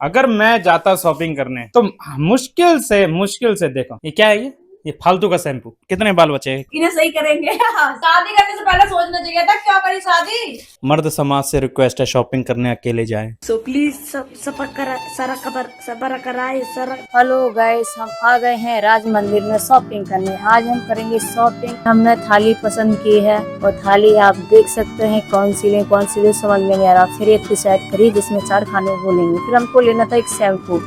अगर मैं जाता शॉपिंग करने तो मुश्किल से देखो ये क्या है, ये फालतू का शैम्पू। कितने बाल बचे? इन्हें सही करेंगे। शादी करने से पहले सोचना चाहिए था, क्या करी शादी। मर्द समाज से रिक्वेस्ट है, शॉपिंग करने अकेले जाएं। सो प्लीज सबर कराए सर। हेलो गाइस, हम आ गए हैं राज मंदिर में शॉपिंग करने। आज हम करेंगे शॉपिंग। हमने थाली पसंद की है और थाली आप देख सकते हैं कौन सी ले समझ में नहीं आ रहा। फिर एक डिसाइड करी जिसमें 4 खाने बोलेंगे। फिर हमको लेना था एक शैम्पू।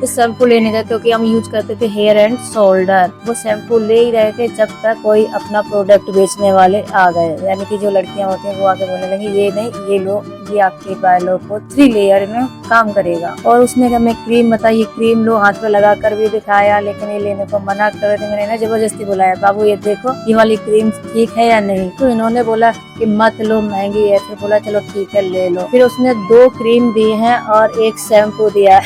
इस शैम्पू लेने थे क्योंकि हम यूज करते थे हेयर एंड शोल्डर। वो शैम्पू ले ही रहे थे जब तक कोई अपना प्रोडक्ट बेचने वाले आ गए, यानी कि जो लड़कियां होती हैं वो आके बोलने लगी ये नहीं ये लो, ये आपके बालों को 3 लेयर में काम करेगा। और उसने हमें क्रीम बताई, ये क्रीम लो, हाथ पे लगा कर भी दिखाया, लेकिन ये लेने को मना कर रहे थे। मैंने ना जबरदस्ती बुलाया, बाबू ये देखो ये वाली क्रीम ठीक है या नहीं। तो इन्होंने बोला कि मत लो, महंगी है। फिर बोला चलो ठीक है ले लो। फिर उसने 2 क्रीम दी है और एक शैम्पू दिया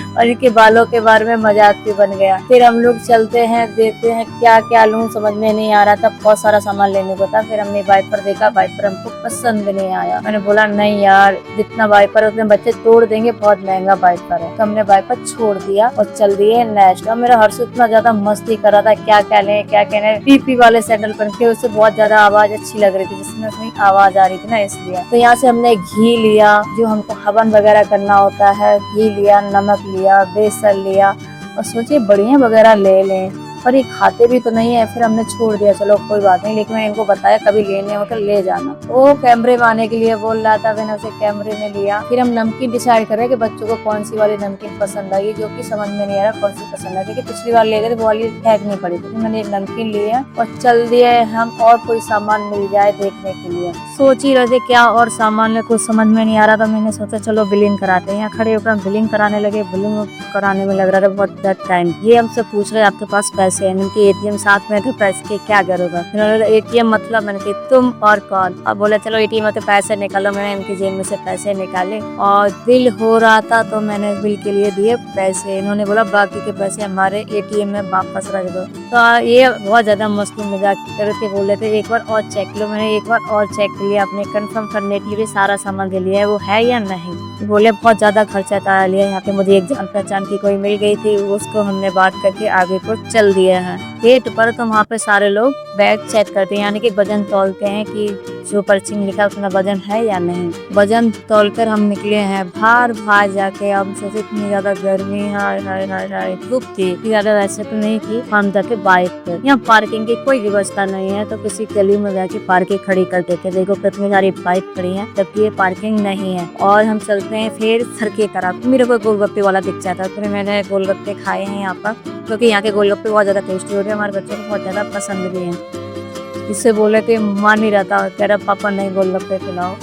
और इनके बालों के बारे में मजाक भी बन गया। फिर हम लोग चलते हैं, देखते हैं क्या क्या लूं, समझ में नहीं आ रहा था। बहुत सारा सामान लेने को था। फिर हमने वाइपर देखा, वाइपर हमको पसंद भी नहीं आया। मैंने बोला नहीं यार, जितना वाइपर है उतने बच्चे तोड़ देंगे, बहुत महंगा वाइपर है। तो हमने वाइपर छोड़ दिया और चल दिए नेक्स्ट। और मेरा हर्ष इतना ज्यादा मस्ती कर रहा था, क्या क्या लें क्या क्या लें। पीपी वाले सैंडल पहन के, उससे बहुत ज्यादा आवाज अच्छी लग रही थी, जिसमें उसमें आवाज आ रही थी ना, इसलिए। तो यहाँ से हमने घी लिया, जो हमको हवन वगैरह करना होता है, घी लिया, नमक लिया, बेसन लिया और सोचे बढ़िया वगैरह ले लें। पर ये खाते भी तो नहीं है। फिर हमने छोड़ दिया, चलो कोई बात नहीं। लेकिन मैंने इनको बताया कभी लेने हो तो ले जाना। वो कैमरे में आने के लिए बोल रहा था, मैंने उसे कैमरे में लिया। फिर हम नमकीन डिसाइड कर रहे हैं कि बच्चों को कौन सी वाली नमकीन पसंद आई, जो कि समझ में नहीं आ रहा कौन सी पसंद आई, क्योंकि पिछली बार ले गए तो वो वाली फेंकनी पड़ी थी। मैंने एक नमकीन लिया और चल दिए हम, और कोई सामान मिल जाए देखने के लिए। सोच ही रहे थे क्या और सामान ले, कुछ समझ में नहीं आ रहा था। मैंने सोचा चलो बिलिंग कराते हैं। यहाँ खड़े होकर हम बिलिंग कराने लगे। बिलिंग कराने में लग रहा था बहुत टाइम। ये हमसे पूछ रहे आपके पास पैसे हैं? इनके एटीएम साथ में थे, पैसे की क्या जरूरत। एटीएम मतलब, मैंने कहा तुम और कौन। अब बोले चलो एटीएम में तो पैसे निकालो। मैंने इनकी जेब में से पैसे निकाले और बिल हो रहा था तो मैंने बिल के लिए दिए पैसे। इन्होंने बोला बाकी के पैसे हमारे एटीएम में वापस रख दो। तो ये बहुत ज्यादा मस्ती मजाक करके बोले थे एक बार और चेक लो। मैंने एक बार और चेक लिया अपने कंफर्म करने के लिए सारा सामान ले लिया है वो है या नहीं। बोले बहुत ज्यादा खर्चा करा लिया। यहाँ पे मुझे एक जान पहचान की कोई मिल गई थी, उसको हमने बात करके आगे को चल दिया है। गेट पर तो वहाँ पे सारे लोग बैग चेक करते हैं, यानी कि वजन तौलते हैं कि जो पर्ची में लिखा है उसमें वजन है या नहीं। वजन तौलकर हम निकले हैं बाहर जाके। अब सोचे इतनी ज्यादा गर्मी, हाय धूप थी, ज्यादा वैसे तो नहीं थी। हम जाके बाइक पे, यहाँ पार्किंग की कोई व्यवस्था नहीं है तो किसी गली में जाके पार्किंग खड़ी कर देते। देखो कितनी सारी बाइक खड़ी है, जबकि ये पार्किंग नहीं है। और हम चलते हैं फिर सर की तरफ। मेरे को गोलगप्पे वाला दिख जाता, फिर मैंने गोलगप्पे खाए हैं यहाँ पर, क्योंकि यहाँ के गोलगप्पे बहुत ज्यादा टेस्टी होते हैं। हमारे बच्चों को बहुत ज्यादा पसंद भी हैं। इससे बोले कि मान नहीं रहता, कह रहा पापा नहीं गोलगप्पे खिलाओ।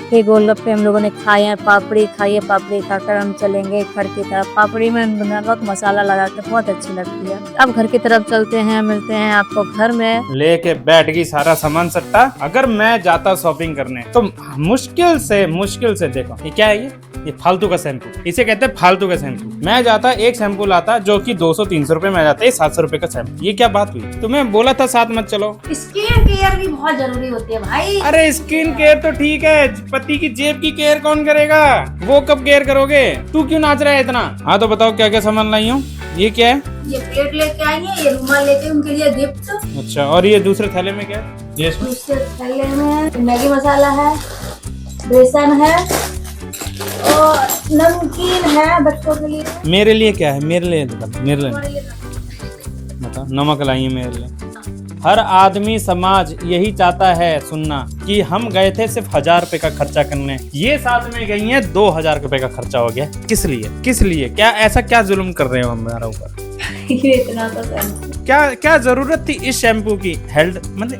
फिर गोलगप्पे हम लोगों ने खाए हैं, पापड़ी खाई है। पापड़ी खाकर हम चलेंगे घर की तरफ। पापड़ी में नमक मसाला लगा के बहुत अच्छी लगती है। अब घर की तरफ चलते हैं, मिलते हैं आपको घर में। लेके बैठ गई सारा सामान सट्टा। अगर मैं जाता शॉपिंग करने तो मुश्किल से देखो ये क्या है, ये फालतू का शैम्पू। इसे कहते हैं फालतू का शैम्पू। मैं जाता एक शैम्पू लाता जो कि 200-300 रुपए में आ जाता है, 700 रुपए का शैम्पू। ये क्या बात हुई? तुम्हें बोला था साथ मत चलो। स्किन केयर भी बहुत जरूरी होती है भाई। अरे स्किन केयर तो ठीक है, पति की जेब की केयर कौन करेगा? वो कब केयर करोगे? तू क्यों नाच रहा है इतना? हाँ तो बताओ क्या क्या सामान लाई हूँ। ये क्या है? ये प्लेट लेके आई है, ये रुमाल लेके उनके लिए गिफ्ट। अच्छा, और ये दूसरे थैले में क्या है? ये दूसरे थैले में मैगी मसाला है, बेसन है और नमकीन है बच्चों के लिए। मेरे लिए क्या है? मेरे लिए बता। नमक लाई है मेरे लिए। हर आदमी समाज यही चाहता है सुनना कि हम गए थे सिर्फ 1000 रुपए का खर्चा करने, ये साथ में गई हैं 2000 रुपए का खर्चा हो गया। किस लिए? क्या ऐसा क्या जुल्म कर रहे हो हमारा ऊपर? ये इतना तो क्या जरूरत थी इस शैम्पू की? हेल्थ मतलब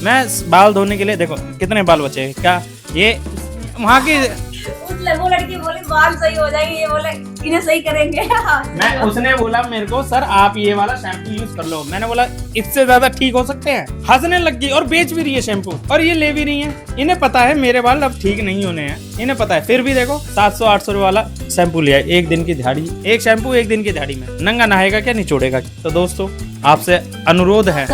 मैं बाल धोने के लिए, देखो कितने बाल बचे। क्या ये वहाँ की वो लड़की बोली बाल सही हो जाएंगे, ये बोले इन्हें सही करेंगे। उसने बोला मेरे को सर आप ये वाला शैम्पू यूज कर लो। मैंने बोला इससे ज्यादा ठीक हो सकते हैं। हंसने लग गई और बेच भी रही है शैम्पू, और ये ले भी रही है। इन्हें पता है मेरे बाल अब ठीक नहीं होने हैं, इन्हें पता है। फिर भी देखो 700-800 रुपए वाला शैम्पू लिया, एक दिन की दिहाड़ी। एक शैम्पू एक दिन की दिहाड़ी में नंगा नहाएगा क्या, निचोड़ेगा? तो दोस्तों आपसे अनुरोध है,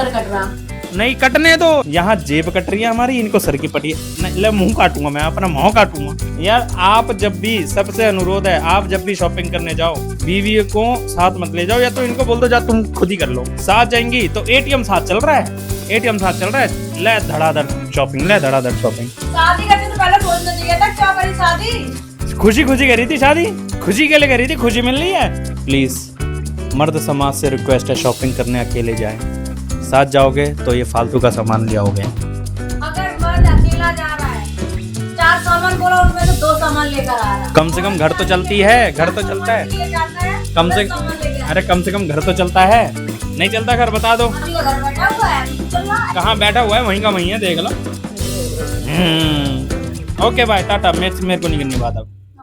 नहीं कटने दो, यहाँ जेब कट रही है हमारी, इनको सर की पटी नहीं, ले मुंह काटूंगा मैं, अपना मुंह काटूंगा। यार आप जब भी, सबसे अनुरोध है, आप जब भी शॉपिंग करने जाओ बीवी को साथ मत ले जाओ, या तो इनको बोल दो जा तुम खुद ही कर लो। साथ जाएंगी तो एटीएम साथ चल रहा है, एटीएम साथ चल रहा है, ले धड़ाधड़ शॉपिंग, ले धड़ाधड़ शॉपिंग। शादी करते तो पहले सोचना चाहिए था, क्या करी शादी? खुशी खुशी करी थी शादी, खुशी के लिए करी थी, खुशी मिल रही है। प्लीज मर्द समाज से रिक्वेस्ट है, शॉपिंग करने अकेले जाएं, साथ जाओगे तो ये फालतू का सामान ले आओगे। अगर मर्द अकेला जा रहा है, 4 सामान बोला उनमें से 2 सामान लेकर आ रहा है। कम से कम घर तो चलती है, घर तो चलता है, कम से अरे कम से कम घर तो चलता है। नहीं चलता घर बता दो, घर बैठा हुआ है, चल रहा है। कहाँ बैठा हुआ है, वहीं का वहीं है, देख लो। ओके बाय, टाटा, मेरे को नहीं करनी बात अब।